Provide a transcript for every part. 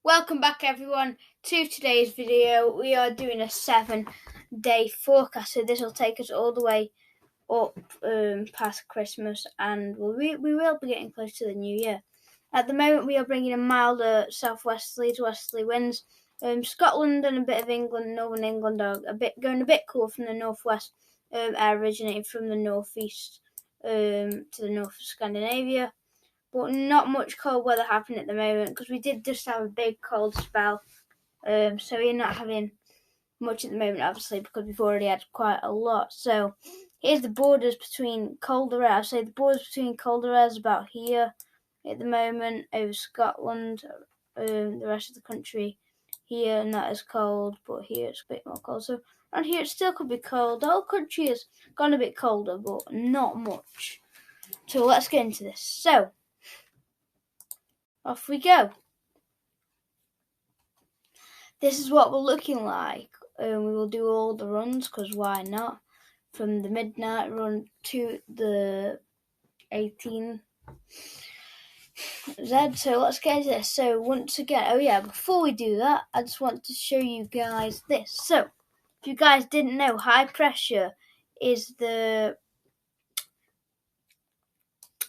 Welcome back everyone to today's video. We are doing a 7-day forecast, so this will take us all the way up past Christmas, and we will be getting close to the new year. At the moment we are bringing in milder southwesterly to westerly winds. Scotland and a bit of England, northern England are going a bit cool from the northwest, originating from the northeast to the north of Scandinavia. But not much cold weather happening at the moment because we did just have a big cold spell. So we're not having much at the moment, obviously, because we've already had quite a lot. So here's the borders between colder air. So the borders between colder air is about here at the moment, over Scotland, the rest of the country here, and that is cold, but here it's a bit more cold. So around here it still could be cold. The whole country has gone a bit colder, but not much. So let's get into this. So off we go. This is what we're looking like. We will do all the runs because why not? From the midnight run to the 18Z. So let's get into this. So once again, before we do that, I just want to show you guys this. So if you guys didn't know, high pressure is the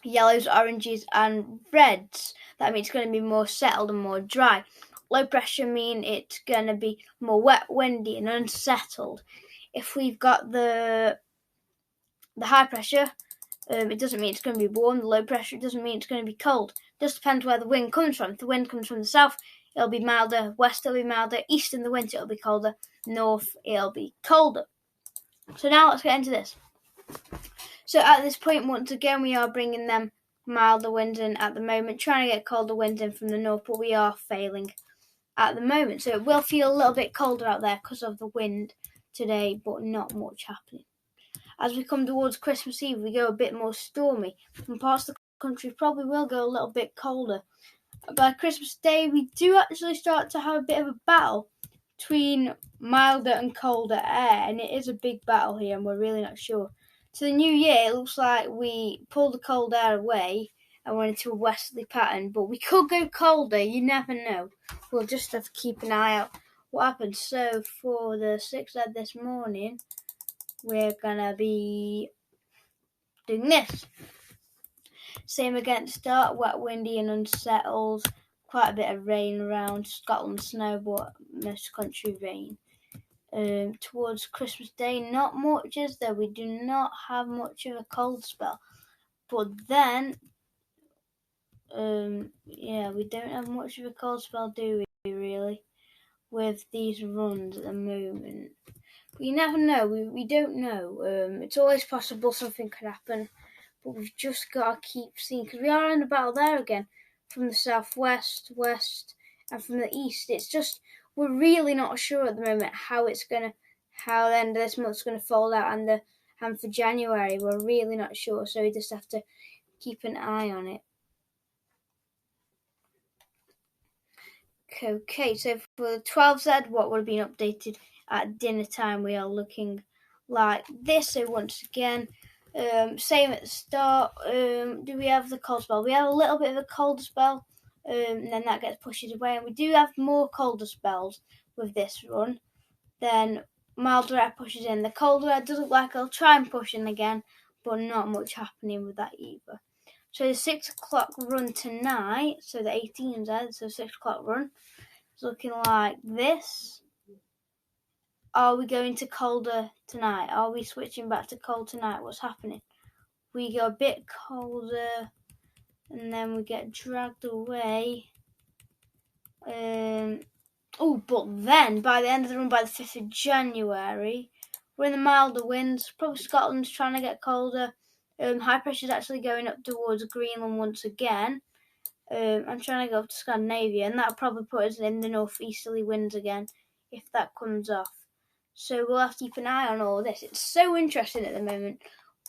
yellows, oranges and reds. That means it's going to be more settled and more dry. Low pressure mean it's going to be more wet, windy and unsettled. If we've got the high pressure, it doesn't mean it's going to be warm. The low pressure, it doesn't mean it's going to be cold. It just depends where the wind comes from. If the wind comes from the south, it'll be milder. West, it'll be milder. East in the winter, it'll be colder. North, it'll be colder. So now let's get into this. So at this point, once again, we are bringing them milder winds in at the moment, trying to get colder winds in from the north, but we are failing at the moment. So it will feel a little bit colder out there because of the wind today, but not much happening. As we come towards Christmas Eve, we go a bit more stormy. And parts of the country probably will go a little bit colder. By Christmas Day, we do actually start to have a bit of a battle between milder and colder air, and it is a big battle here, and we're really not sure. To the new year, it looks like we pulled the cold air away and went into a westerly pattern, but we could go colder, you never know. We'll just have to keep an eye out what happens. So for the 6th this morning, we're gonna be doing this. Same again to start, wet, windy and unsettled. Quite a bit of rain around. Scotland snow, but most country rain. Towards Christmas Day, not much is there. We do not have much of a cold spell. But then, we don't have much of a cold spell, do we, really? With these runs at the moment. But you never know. We don't know. It's always possible something could happen. But we've just got to keep seeing, because we are in a battle there again. From the southwest, west, and from the east. It's just, we're really not sure at the moment how the end of this month's going to fold out, and for January, we're really not sure. So we just have to keep an eye on it. Okay, so for the 12Z, what would have been updated at dinner time, we are looking like this. So once again, same at the start. Do we have the cold spell? We have a little bit of a colder spell, and then that gets pushed away. And we do have more colder spells with this run. Then milder air pushes in. The colder air doesn't look like it'll try and push in again, but not much happening with that either. So the 6 o'clock run tonight, so the 18Z, so 6 o'clock run, is looking like this. Are we going to colder tonight? Are we switching back to cold tonight? What's happening? We go a bit colder, and then we get dragged away. But then, by the end of the run, by the 5th of January, we're in the milder winds. Probably Scotland's trying to get colder. High pressure is actually going up towards Greenland once again. I'm trying to go up to Scandinavia, and that'll probably put us in the northeasterly winds again if that comes off. So we'll have to keep an eye on all this. It's so interesting at the moment.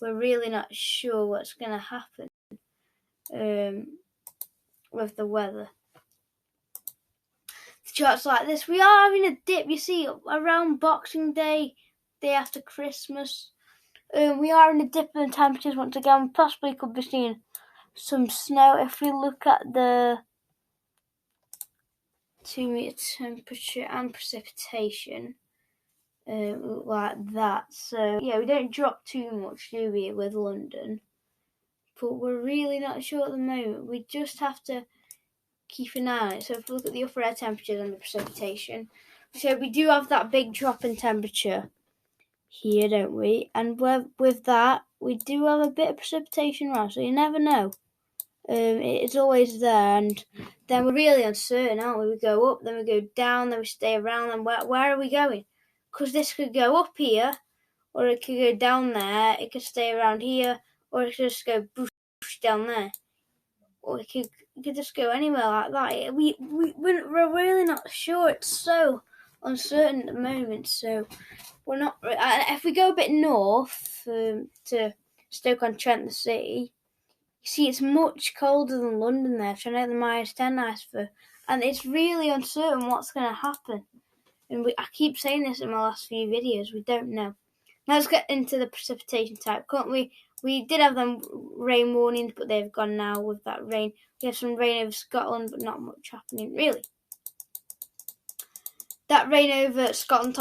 We're really not sure what's going to happen with the weather. The charts like this. We are having a dip, you see, around Boxing Day, day after Christmas. We are in a dip in temperatures once again. We possibly could be seeing some snow if we look at the 2 meter temperature and precipitation. Like that. So yeah, we don't drop too much, do we, with London? But we're really not sure at the moment. We just have to keep an eye on it. So if we look at the upper air temperatures and the precipitation, so we do have that big drop in temperature here, don't we? And with that, we do have a bit of precipitation around, so you never know. It's always there, and then we're really uncertain, aren't we? We go up, then we go down, then we stay around, and where are we going? Because this could go up here, or it could go down there, it could stay around here, or it could just go boosh down there. Or it could just go anywhere like that. We're really not sure. It's so uncertain at the moment, so we're not. If we go a bit north to Stoke-on-Trent, the city, you see it's much colder than London there. So I know the -10 iceberg, and it's really uncertain what's going to happen. And I keep saying this in my last few videos. We don't know. Now let's get into the precipitation type, can't we? We did have them rain warnings, but they've gone now with that rain. We have some rain over Scotland, but not much happening, really. That rain over Scotland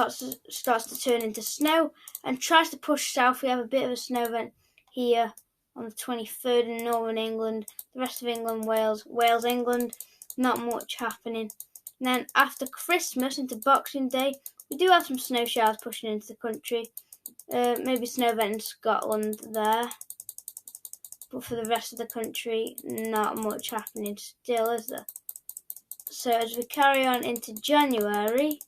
starts to turn into snow and tries to push south. We have a bit of a snow event here on the 23rd in northern England. The rest of England, Wales, England, not much happening. And then after Christmas into Boxing Day, we do have some snow showers pushing into the country. Maybe snow event in Scotland there. But for the rest of the country, not much happening still, is there? So as we carry on into January,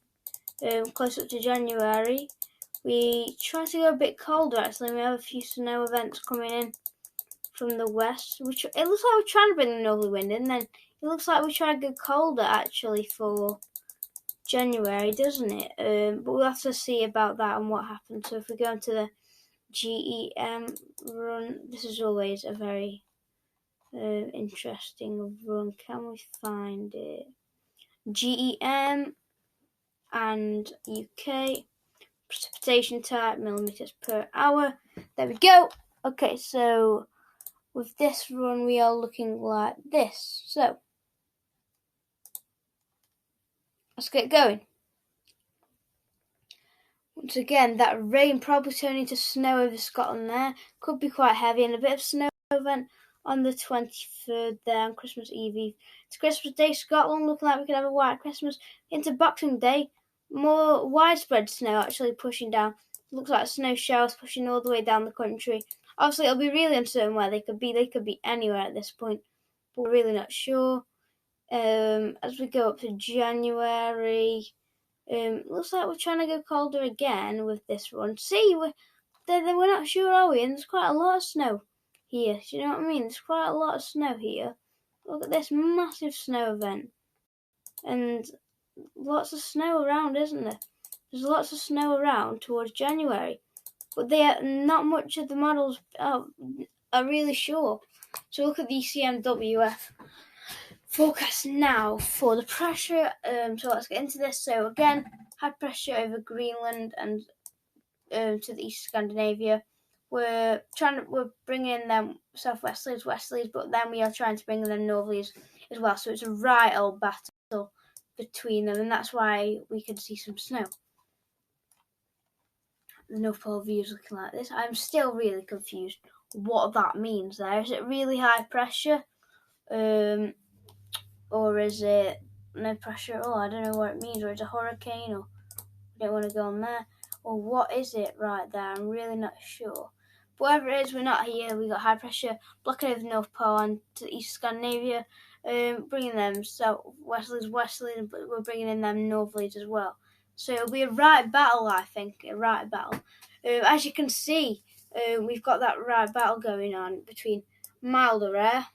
close up to January, we try to go a bit colder actually. We have a few snow events coming in from the west. It looks like we're trying to bring the northerly wind in, then it looks like we're trying to go colder actually for January, doesn't it? But we'll have to see about that and what happens. So if we go into the GEM run, this is always a very interesting run. Can we find it? GEM and UK precipitation type millimeters per hour. There we go. Okay, so with this run we are looking like this. So let's get going. Once again, that rain probably turning to snow over Scotland there. Could be quite heavy, and a bit of snow event on the 23rd there on Christmas Eve. It's Christmas Day, Scotland, looking like we could have a white Christmas. Into Boxing Day, more widespread snow actually pushing down. Looks like snow showers pushing all the way down the country. Obviously, it'll be really uncertain where they could be. They could be anywhere at this point, but we're really not sure. As we go up to January, looks like we're trying to go colder again with this run. See, we're not sure, are we? And there's quite a lot of snow here. Do you know what I mean? There's quite a lot of snow here. Look at this massive snow event. And lots of snow around, isn't there? There's lots of snow around towards January. But not much of the models are really sure. So look at the ECMWF forecast now for the pressure. So let's get into this. So again, high pressure over Greenland and to the east of Scandinavia. We're bringing them southwesterlies, westerlies, but then we are trying to bring them northerlies as well. So it's a right old battle between them, and that's why we can see some snow. The North Pole view is looking like this. I'm still really confused what that means there. Is it really high pressure? Or is it no pressure at all? I don't know what it means. Or it's a hurricane, or I don't want to go on there. Or what is it right there? I'm really not sure. But whatever it is, we're not here. We got high pressure blocking over the North Pole and to the east of Scandinavia, bringing them southwesterlies, westerlies, but we're bringing in them northerlies as well. So it'll be a right battle, I think. A right battle. As you can see, we've got that right battle going on between milder air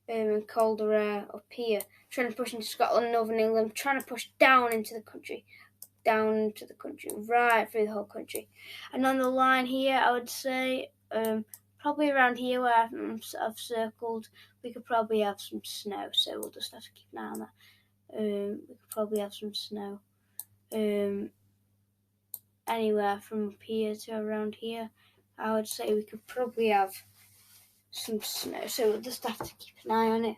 and colder air up here, trying to push into Scotland, Northern England, trying to push down into the country, right through the whole country. And on the line here, I would say probably around here where I've circled, we could probably have some snow. So we'll just have to keep an eye on that. We could probably have some snow. Anywhere from up here to around here, I would say we could probably have some snow. So we'll just have to keep an eye on it.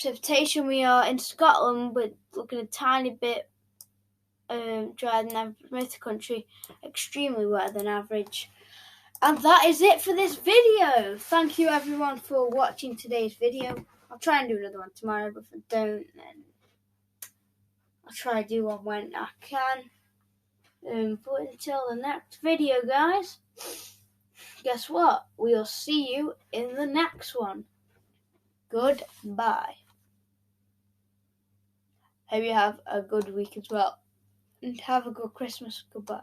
Precipitation, we are in Scotland, but looking a tiny bit drier than average. Most of the country extremely wetter than average. And that is it for this video. Thank you everyone for watching today's video. I'll try and do another one tomorrow, but if I don't, then I'll try to do one when I can. But until the next video, guys, guess what? We'll see you in the next one. Goodbye. Hope you have a good week as well. And have a good Christmas. Goodbye.